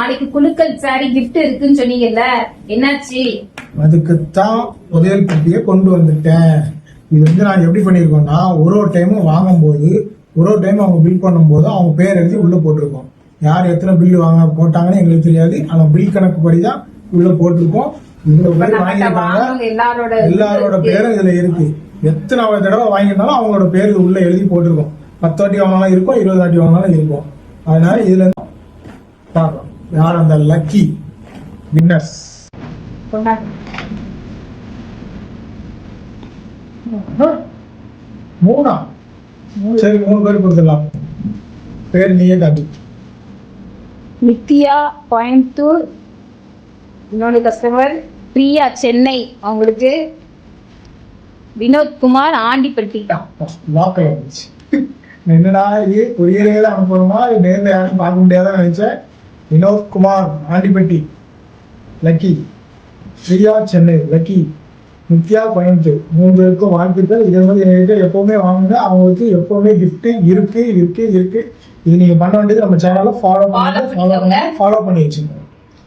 நாளைக்கு குலுக்கல் sorry gift இருக்குன்னு சொன்னீங்கல்ல, என்னாச்சு? அதுக்குத்தான் புதையல் பெட்டியை கொண்டு வந்துட்டேன். இது வந்து நான் எப்படி பண்ணிருக்கோம்னா, ஒரு டைமும் வாங்கும் போது ஒரு டைம் அவங்க பில் பண்ணும் போது அவங்க பேர் எழுதி உள்ள போட்டிருக்கோம். யார் எத்தனை பில்லு வாங்க போட்டாங்கன்னு எங்களுக்கு தெரியாது. ஆனா பில் கணக்கு படிதான் உள்ள போட்டிருக்கோம். இவ்வளவு பேர் வாங்கியிருக்காங்க, எல்லாரோட பேரும் இதுல இருக்கு. எத்தனை தடவை வாங்கியிருந்தாலும் அவங்களோட பேர் உள்ள எழுதி போட்டிருக்கோம். 10 வாட்டி வாங்கினாலும் இருக்கும், 20 வாட்டி வாங்கினாலும் இருக்கும். அதனால இதுல பார்க்கலாம் யார் அந்த லக்கி வின்னர்ஸ். மூணா? சரி, 3 பேர் கொடுத்துடலாம். பேர் நீயே காட்டி. நித்யா கோயம்புத்தூர், இன்னொரு கஸ்டமர் பிரியா சென்னை, அவங்களுக்கு வினோத்குமார் ஆண்டிப்பட்டி. வாக்கல் வந்துச்சு. என்னடா இது கொரியரே தான் அனுப்பணுமா, நேரில் யாரும் பார்க்க முடியாதான் நினைச்சேன். வினோத்குமார் ஆண்டிப்பட்டி லக்கி, பிரியா சென்னை லக்கி, நித்யா கோயம்புத்தூர் 3 பேருக்கும் வாழ்த்துக்கள். இதே மாதிரி என்கிட்ட எப்பவுமே வாங்குங்க, அவங்களுக்கு எப்பவுமே கிஃப்ட் இருக்கு. இது நீங்க பண்ண வேண்டியது நம்ம சேனலை ஃபாலோ பண்ணி வச்சுக்கோங்க.